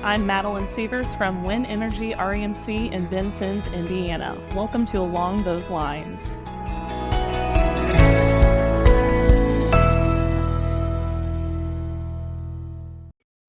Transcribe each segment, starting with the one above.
I'm Madeline Sievers from Wind Energy REMC in Vincennes, Indiana. Welcome to Along Those Lines.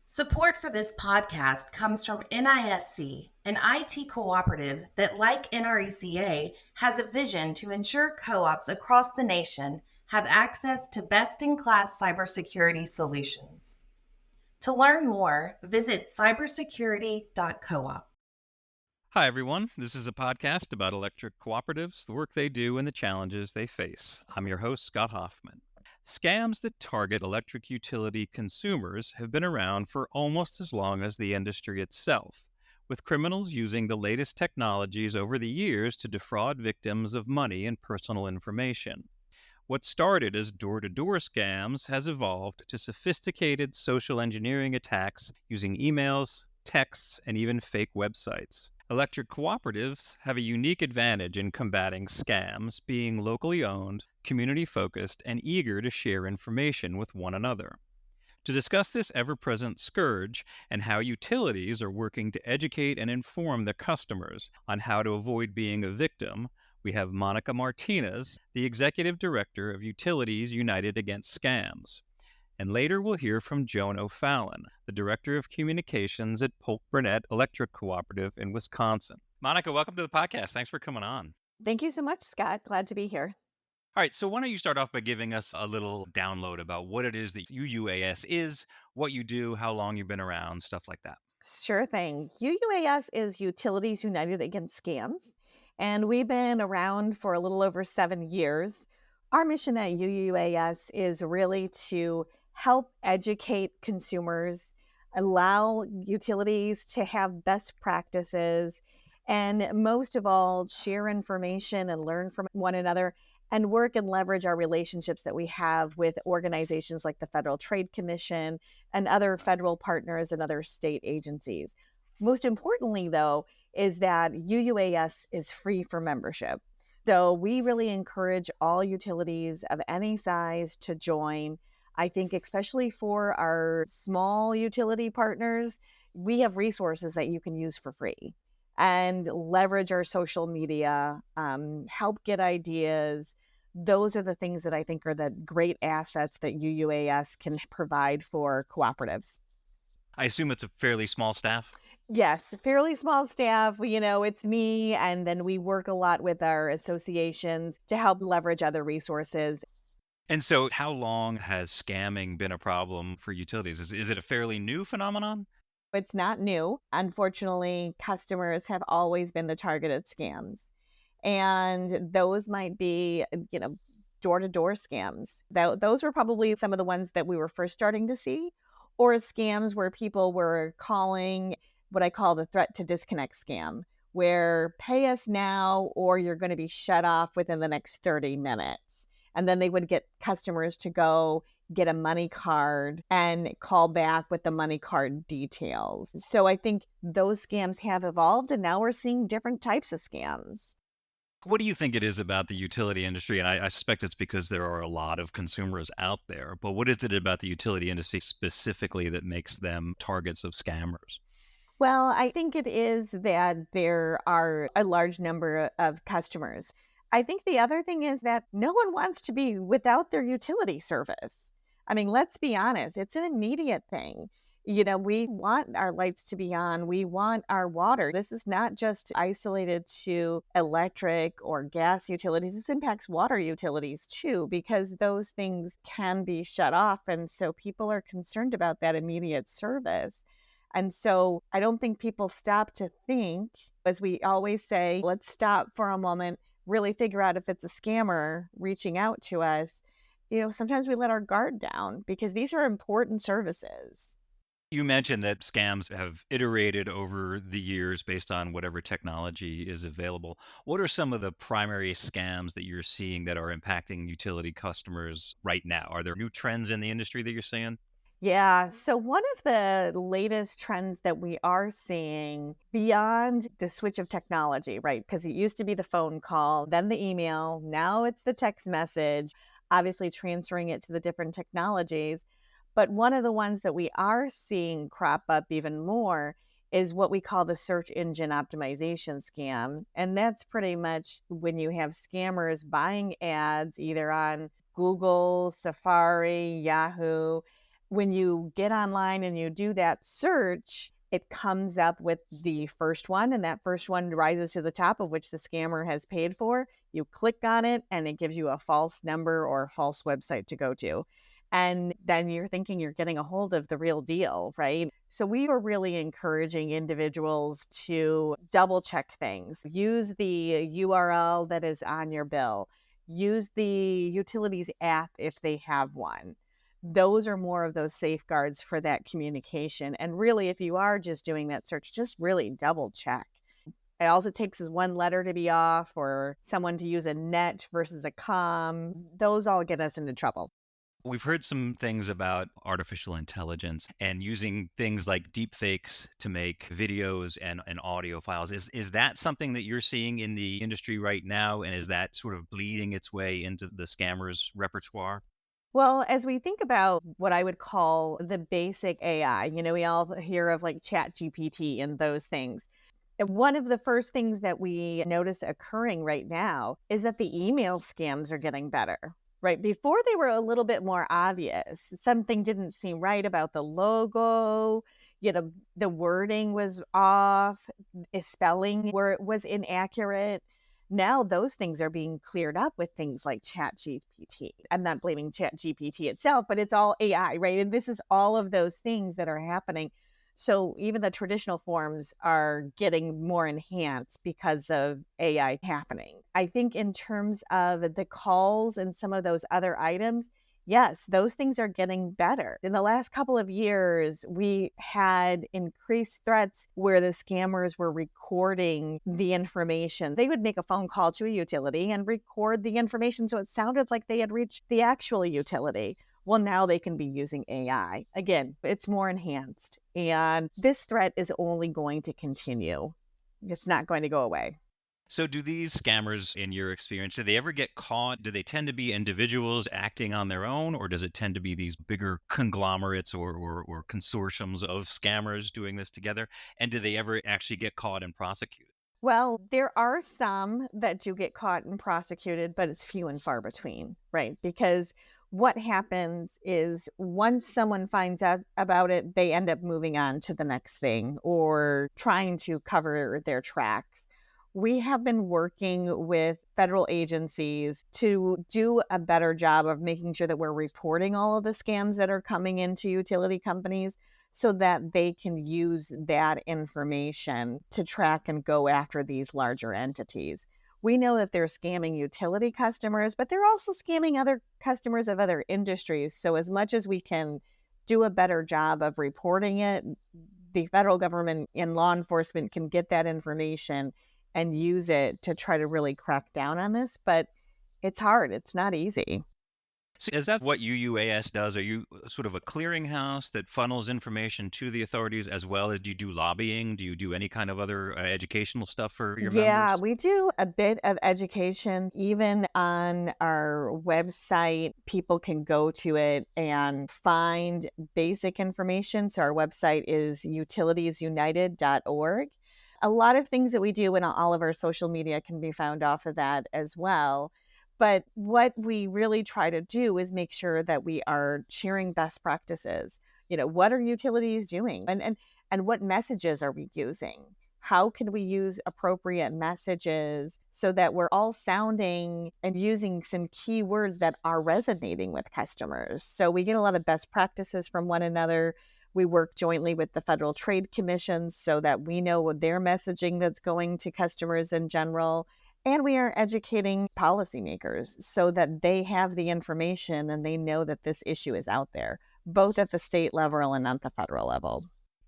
Support for this podcast comes from NISC, an IT cooperative that, like NRECA, has a vision to ensure co-ops across the nation have access to best-in-class cybersecurity solutions. To learn more, visit cybersecurity.coop. Hi, everyone. This is a podcast about electric cooperatives, the work they do, and the challenges they face. I'm your host, Scott Hoffman. Scams that target electric utility consumers have been around for almost as long as the industry itself, with criminals using the latest technologies over the years to defraud victims of money and personal information. What started as door-to-door scams has evolved to sophisticated social engineering attacks using emails, texts, and even fake websites. Electric cooperatives have a unique advantage in combating scams, being locally owned, community-focused, and eager to share information with one another. To discuss this ever-present scourge and how utilities are working to educate and inform their customers on how to avoid being a victim, we have Monica Martinez, the Executive Director of Utilities United Against Scams. And later we'll hear from Joan O'Fallon, the Director of Communications at Polk-Burnett Electric Cooperative in Wisconsin. Monica, welcome to the podcast. Thanks for coming on. Thank you so much, Scott. Glad to be here. All right, so why don't you start off by giving us a little download about what it is that UUAS is, what you do, how long you've been around, stuff like that. Sure thing. UUAS is Utilities United Against Scams, and we've been around for a little over 7 years. Our mission at UUAS is really to help educate consumers, allow utilities to have best practices, and most of all, share information and learn from one another and work and leverage our relationships that we have with organizations like the Federal Trade Commission and other federal partners and other state agencies. Most importantly, though, is that UUAS is free for membership. So we really encourage all utilities of any size to join. I think especially for our small utility partners, we have resources that you can use for free and leverage our social media, help get ideas. Those are the things that I think are the great assets that UUAS can provide for cooperatives. I assume it's a fairly small staff? Yes, fairly small staff. It's me, and then we work a lot with our associations to help leverage other resources. And so how long has scamming been a problem for utilities? Is it a fairly new phenomenon? It's not new. Unfortunately, customers have always been the target of scams. And those might be, door-to-door scams. Those were probably some of the ones that we were first starting to see, or scams where people were calling what I call the threat to disconnect scam, where pay us now or you're going to be shut off within the next 30 minutes. And then they would get customers to go get a money card and call back with the money card details. So I think those scams have evolved, and now we're seeing different types of scams. What do you think it is about the utility industry? And I suspect it's because there are a lot of consumers out there, but what is it about the utility industry specifically that makes them targets of scammers? Well, I think it is that there are a large number of customers. I think the other thing is that no one wants to be without their utility service. I mean, let's be honest, it's an immediate thing. We want our lights to be on. We want our water. This is not just isolated to electric or gas utilities. This impacts water utilities too, because those things can be shut off. And so people are concerned about that immediate service. And so I don't think people stop to think, as we always say, let's stop for a moment, really figure out if it's a scammer reaching out to us. Sometimes we let our guard down because these are important services. You mentioned that scams have iterated over the years based on whatever technology is available. What are some of the primary scams that you're seeing that are impacting utility customers right now? Are there new trends in the industry that you're seeing? Yeah. So one of the latest trends that we are seeing beyond the switch of technology, right? Because it used to be the phone call, then the email, now it's the text message, obviously transferring it to the different technologies. But one of the ones that we are seeing crop up even more is what we call the search engine optimization scam. And that's pretty much when you have scammers buying ads either on Google, Safari, Yahoo. When you get online and you do that search, it comes up with the first one, and that first one rises to the top of which the scammer has paid for. You click on it, and it gives you a false number or a false website to go to. And then you're thinking you're getting a hold of the real deal, right? So we are really encouraging individuals to double check things. Use the URL that is on your bill. Use the utilities app if they have one. Those are more of those safeguards for that communication. And really, if you are just doing that search, just really double check. All it takes is one letter to be off or someone to use a net versus a com. Those all get us into trouble. We've heard some things about artificial intelligence and using things like deep fakes to make videos and audio files. Is that something that you're seeing in the industry right now? And is that sort of bleeding its way into the scammers' repertoire? Well, as we think about what I would call the basic AI, we all hear of like Chat GPT and those things. And one of the first things that we notice occurring right now is that the email scams are getting better. Right. Before they were a little bit more obvious. Something didn't seem right about the logo. The wording was off, spelling where it was inaccurate. Now those things are being cleared up with things like Chat GPT. I'm not blaming Chat GPT itself, but it's all AI, right? And this is all of those things that are happening. So even the traditional forms are getting more enhanced because of AI happening. I think in terms of the calls and some of those other items, yes, those things are getting better. In the last couple of years, we had increased threats where the scammers were recording the information. They would make a phone call to a utility and record the information so it sounded like they had reached the actual utility. Well, now they can be using AI. Again, it's more enhanced. And this threat is only going to continue. It's not going to go away. So do these scammers, in your experience, do they ever get caught? Do they tend to be individuals acting on their own, or does it tend to be these bigger conglomerates or consortiums of scammers doing this together? And do they ever actually get caught and prosecuted? Well, there are some that do get caught and prosecuted, but it's few and far between, right? Because what happens is once someone finds out about it, they end up moving on to the next thing or trying to cover their tracks. We have been working with federal agencies to do a better job of making sure that we're reporting all of the scams that are coming into utility companies so that they can use that information to track and go after these larger entities. We know that they're scamming utility customers, but they're also scamming other customers of other industries. So as much as we can do a better job of reporting it, the federal government and law enforcement can get that information and use it to try to really crack down on this. But it's hard. It's not easy. So is that what UUAS does? Are you sort of a clearinghouse that funnels information to the authorities as well as do you do lobbying? Do you do any kind of other educational stuff for your Yeah, members? we do a bit of education. Even on our website, people can go to it and find basic information. So our website is utilitiesunited.org. A lot of things that we do in all of our social media can be found off of that as well. But what we really try to do is make sure that we are sharing best practices. What are utilities doing? And what messages are we using? How can we use appropriate messages so that we're all sounding and using some key words that are resonating with customers? So we get a lot of best practices from one another. We work jointly with the federal trade commissions so that we know what their messaging that's going to customers in general. And we are educating policymakers so that they have the information and they know that this issue is out there, both at the state level and at the federal level.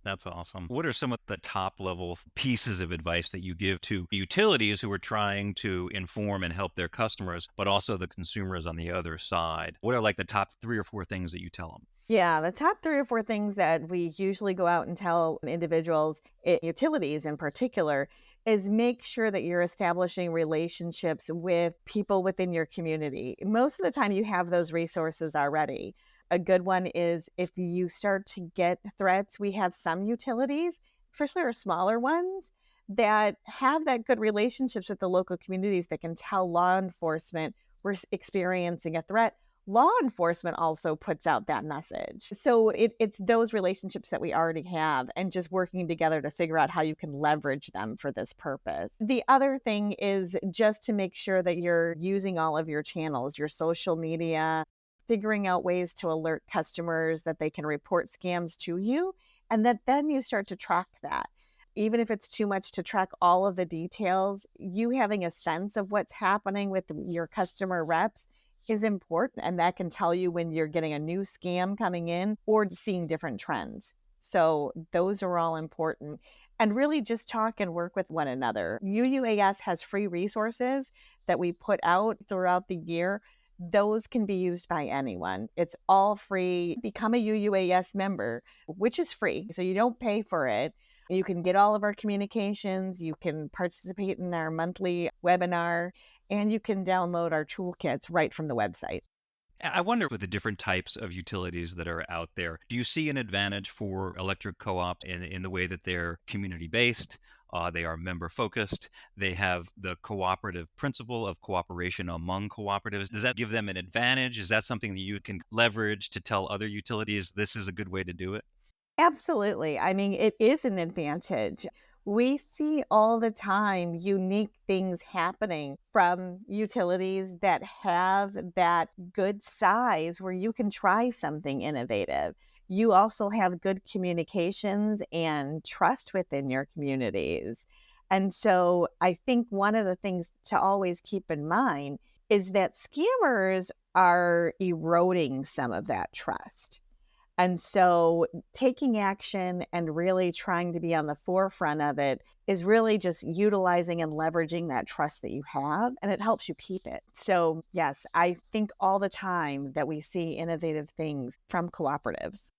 That's awesome. What are some of the top level pieces of advice that you give to utilities who are trying to inform and help their customers, but also the consumers on the other side? What are like the top 3 or 4 things that you tell them? Yeah, the top 3 or 4 things that we usually go out and tell individuals, utilities in particular, is make sure that you're establishing relationships with people within your community. Most of the time you have those resources already. A good one is if you start to get threats, we have some utilities, especially our smaller ones, that have that good relationships with the local communities that can tell law enforcement we're experiencing a threat. Law enforcement also puts out that message. So it's those relationships that we already have and just working together to figure out how you can leverage them for this purpose. The other thing is just to make sure that you're using all of your channels, your social media, figuring out ways to alert customers that they can report scams to you, and that then you start to track that. Even if it's too much to track all of the details, you having a sense of what's happening with your customer reps is important. And that can tell you when you're getting a new scam coming in or seeing different trends. So those are all important. And really just talk and work with one another. UUAS has free resources that we put out throughout the year. Those can be used by anyone. It's all free. Become a UUAS member, which is free. So you don't pay for it. You can get all of our communications. You can participate in our monthly webinar, and you can download our toolkits right from the website. I wonder with the different types of utilities that are out there, do you see an advantage for electric co-op in the way that they're community-based, they are member-focused, they have the cooperative principle of cooperation among cooperatives? Does that give them an advantage? Is that something that you can leverage to tell other utilities this is a good way to do it? Absolutely. I mean, it is an advantage. We see all the time unique things happening from utilities that have that good size where you can try something innovative. You also have good communications and trust within your communities. And so I think one of the things to always keep in mind is that scammers are eroding some of that trust. And so taking action and really trying to be on the forefront of it is really just utilizing and leveraging that trust that you have, and it helps you keep it. So yes, I think all the time that we see innovative things from cooperatives.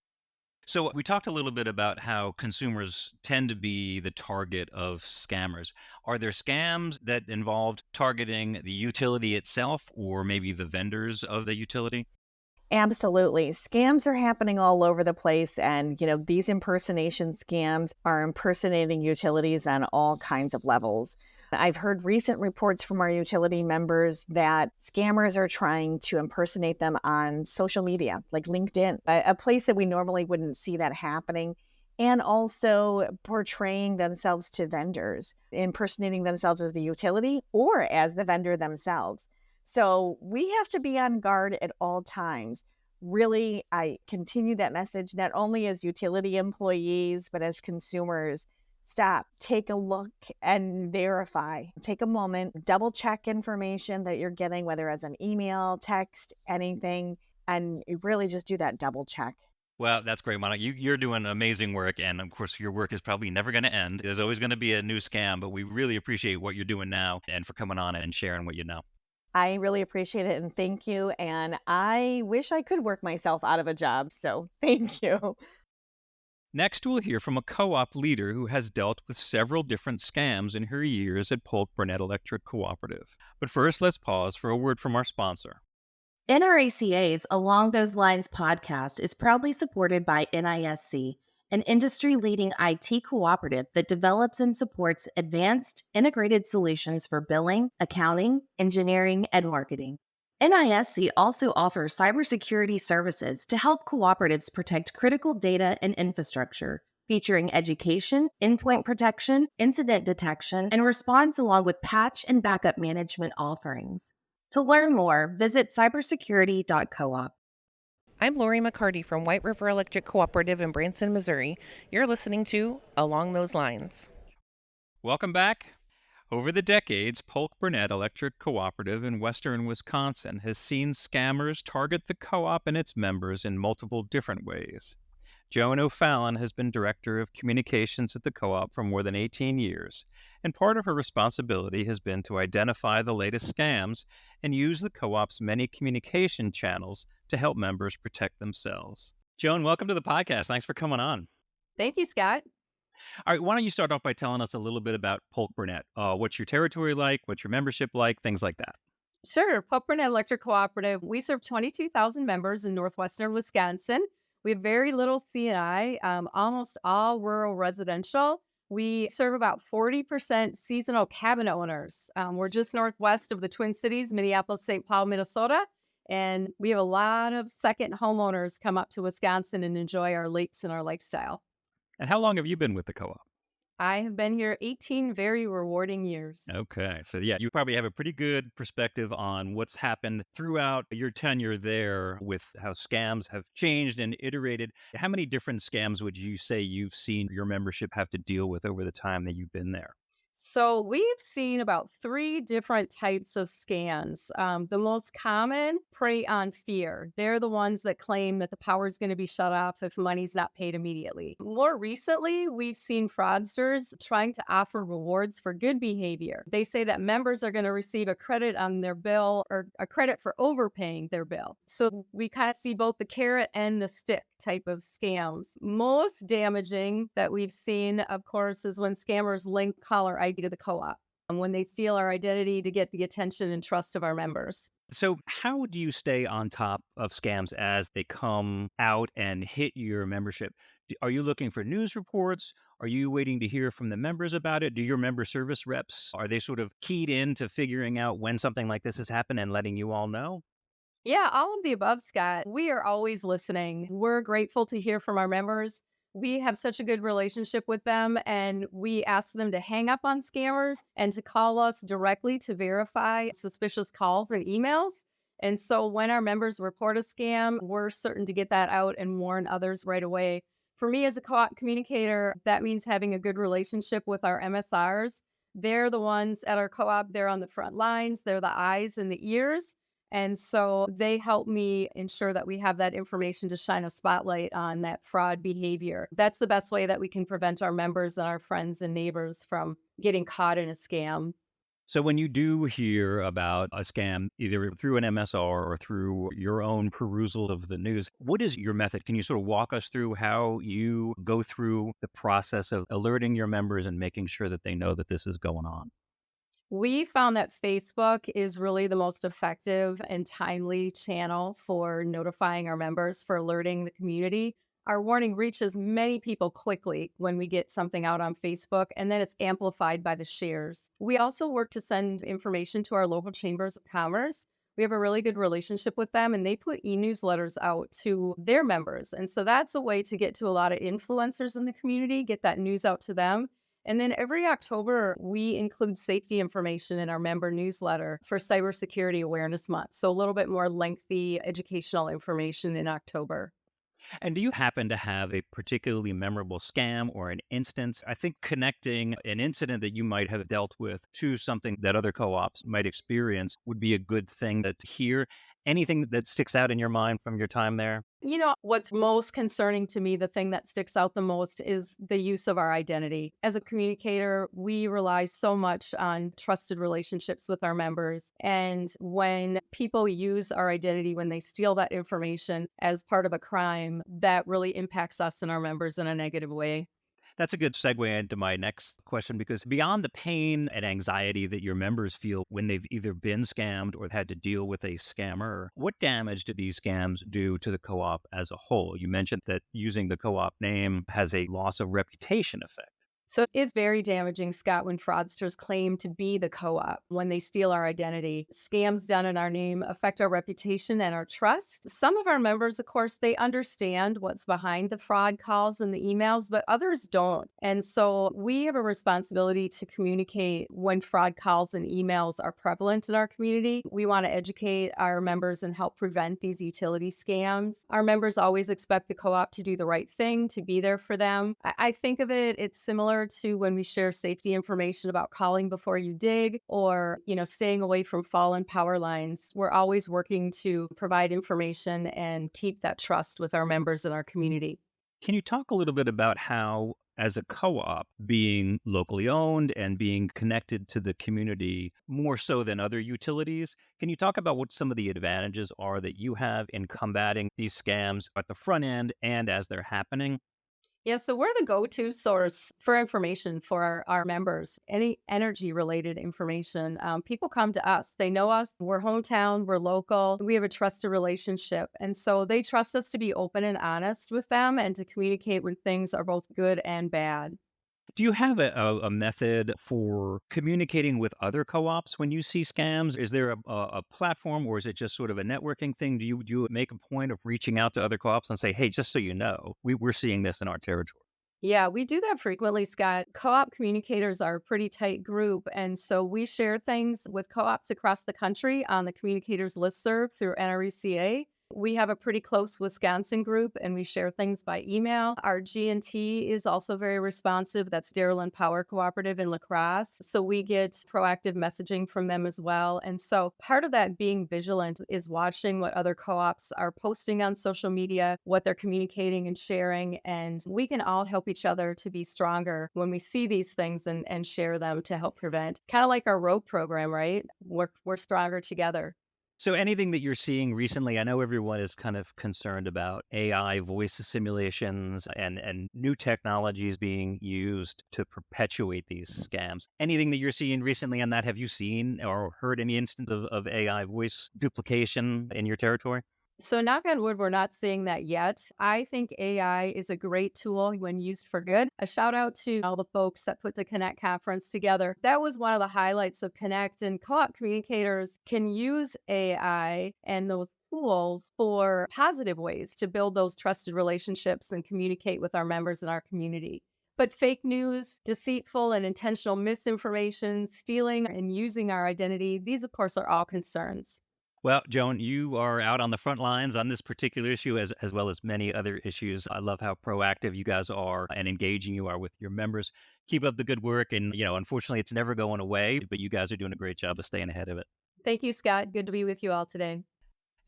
So we talked a little bit about how consumers tend to be the target of scammers. Are there scams that involved targeting the utility itself or maybe the vendors of the utility? Absolutely. Scams are happening all over the place. And, these impersonation scams are impersonating utilities on all kinds of levels. I've heard recent reports from our utility members that scammers are trying to impersonate them on social media, like LinkedIn, a place that we normally wouldn't see that happening. And also portraying themselves to vendors, impersonating themselves as the utility or as the vendor themselves. So we have to be on guard at all times. Really, I continue that message, not only as utility employees, but as consumers. Stop, take a look and verify. Take a moment, double check information that you're getting, whether it's an email, text, anything, and you really just do that double check. Well, that's great, Monica. You're doing amazing work. And of course, your work is probably never going to end. There's always going to be a new scam, but we really appreciate what you're doing now and for coming on and sharing what you know. I really appreciate it and thank you. And I wish I could work myself out of a job. So thank you. Next, we'll hear from a co-op leader who has dealt with several different scams in her years at Polk-Burnett Electric Cooperative. But first, let's pause for a word from our sponsor. NRACA's Along Those Lines podcast is proudly supported by NISC, an industry-leading IT cooperative that develops and supports advanced, integrated solutions for billing, accounting, engineering, and marketing. NISC also offers cybersecurity services to help cooperatives protect critical data and infrastructure, featuring education, endpoint protection, incident detection, and response along with patch and backup management offerings. To learn more, visit cybersecurity.coop. I'm Lori McCarty from White River Electric Cooperative in Branson, Missouri. You're listening to Along Those Lines. Welcome back. Over the decades, Polk-Burnett Electric Cooperative in western Wisconsin has seen scammers target the co-op and its members in multiple different ways. Joan O'Fallon has been Director of Communications at the co-op for more than 18 years, and part of her responsibility has been to identify the latest scams and use the co-op's many communication channels to help members protect themselves. Joan, welcome to the podcast. Thanks for coming on. Thank you, Scott. All right, why don't you start off by telling us a little bit about Polk-Burnett? What's your territory like? What's your membership like? Things like that. Sure. Polk-Burnett Electric Cooperative. We serve 22,000 members in northwestern Wisconsin. We have very little C&I, almost all rural residential. We serve about 40% seasonal cabin owners. We're just northwest of the Twin Cities, Minneapolis, St. Paul, Minnesota. And we have a lot of second homeowners come up to Wisconsin and enjoy our lakes and our lifestyle. And how long have you been with the co-op? I have been here 18 very rewarding years. Okay. So, yeah, you probably have a pretty good perspective on what's happened throughout your tenure there with how scams have changed and iterated. How many different scams would you say you've seen your membership have to deal with over the time that you've been there? So we've seen about three different types of scams. The most common prey on fear. They're the ones that claim that the power is going to be shut off if money's not paid immediately. More recently, we've seen fraudsters trying to offer rewards for good behavior. They say that members are going to receive a credit on their bill or a credit for overpaying their bill. So we kind of see both the carrot and the stick type of scams. Most damaging that we've seen, of course, is when scammers link caller ID to the co-op and when they steal our identity to get the attention and trust of our members. So, how do you stay on top of scams as they come out and hit your membership? Are you looking for news reports? Are you waiting to hear from the members about it? Do your member service reps, are they sort of keyed in to figuring out when something like this has happened and letting you all know? Yeah, all of the above, Scott. We are always listening. We're grateful to hear from our members. We have such a good relationship with them, and we ask them to hang up on scammers and to call us directly to verify suspicious calls and emails. And so when our members report a scam, we're certain to get that out and warn others right away. For me as a co-op communicator, that means having a good relationship with our MSRs. They're the ones at our co-op, they're on the front lines, they're the eyes and the ears. And so they help me ensure that we have that information to shine a spotlight on that fraud behavior. That's the best way that we can prevent our members and our friends and neighbors from getting caught in a scam. So, when you do hear about a scam, either through an MSR or through your own perusal of the news, what is your method? Can you sort of walk us through how you go through the process of alerting your members and making sure that they know that this is going on? We found that Facebook is really the most effective and timely channel for notifying our members, for alerting the community. Our warning reaches many people quickly when we get something out on Facebook, and then it's amplified by the shares. We also work to send information to our local chambers of commerce. We have a really good relationship with them, and they put e-newsletters out to their members. And so that's a way to get to a lot of influencers in the community, get that news out to them. And then every October, we include safety information in our member newsletter for Cybersecurity Awareness Month. So a little bit more lengthy educational information in October. And do you happen to have a particularly memorable scam or an instance? I think connecting an incident that you might have dealt with to something that other co ops might experience would be a good thing to hear. Anything that sticks out in your mind from your time there? You know, what's most concerning to me, the thing that sticks out the most is the use of our identity. As a communicator, we rely so much on trusted relationships with our members. And when people use our identity, when they steal that information as part of a crime, that really impacts us and our members in a negative way. That's a good segue into my next question because beyond the pain and anxiety that your members feel when they've either been scammed or had to deal with a scammer, what damage do these scams do to the co op as a whole? You mentioned that using the co op name has a loss of reputation effect. So it's very damaging, Scott, when fraudsters claim to be the co-op, when they steal our identity. Scams done in our name affect our reputation and our trust. Some of our members, of course, they understand what's behind the fraud calls and the emails, but others don't. And so we have a responsibility to communicate when fraud calls and emails are prevalent in our community. We want to educate our members and help prevent these utility scams. Our members always expect the co-op to do the right thing, to be there for them. I think of it's similar to when we share safety information about calling before you dig or, staying away from fallen power lines. We're always working to provide information and keep that trust with our members in our community. Can you talk a little bit about how, as a co op, being locally owned and being connected to the community more so than other utilities, can you talk about what some of the advantages are that you have in combating these scams at the front end and as they're happening? Yeah, so we're the go-to source for information for our members. Any energy-related information, people come to us. They know us. We're hometown. We're local. We have a trusted relationship. And so they trust us to be open and honest with them and to communicate when things are both good and bad. Do you have a method for communicating with other co-ops when you see scams? Is there a platform, or is it just sort of a networking thing? Do you make a point of reaching out to other co-ops and say, hey, just so you know, we're seeing this in our territory? Yeah, we do that frequently, Scott. Co-op communicators are a pretty tight group. And so we share things with co-ops across the country on the communicators listserv through NRECA. We have a pretty close Wisconsin group and we share things by email. Our G&T is also very responsive. That's Dairyland Power Cooperative in La Crosse. So we get proactive messaging from them as well. And so part of that being vigilant is watching what other co-ops are posting on social media, what they're communicating and sharing. And we can all help each other to be stronger when we see these things and share them to help prevent. Kind of like our ROPE program, right? We're stronger together. So anything that you're seeing recently, I know everyone is kind of concerned about AI voice simulations and new technologies being used to perpetuate these scams. Anything that you're seeing recently on that? Have you seen or heard any instance of AI voice duplication in your territory? So, knock on wood, we're not seeing that yet. I think AI is a great tool when used for good. A shout out to all the folks that put the Connect conference together. That was one of the highlights of Connect, and co-op communicators can use AI and those tools for positive ways to build those trusted relationships and communicate with our members in our community. But fake news, deceitful and intentional misinformation, stealing and using our identity, these, of course, are all concerns. Well, Joan, you are out on the front lines on this particular issue as well as many other issues. I love how proactive you guys are and engaging you are with your members. Keep up the good work. And, unfortunately, it's never going away, but you guys are doing a great job of staying ahead of it. Thank you, Scott. Good to be with you all today.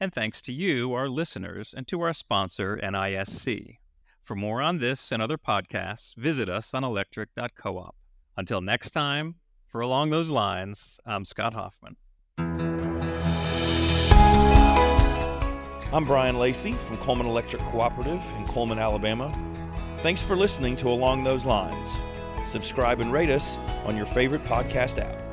And thanks to you, our listeners, and to our sponsor, NISC. For more on this and other podcasts, visit us on electric.coop. Until next time, for Along Those Lines, I'm Scott Hoffman. I'm Brian Lacey from Coleman Electric Cooperative in Coleman, Alabama. Thanks for listening to Along Those Lines. Subscribe and rate us on your favorite podcast app.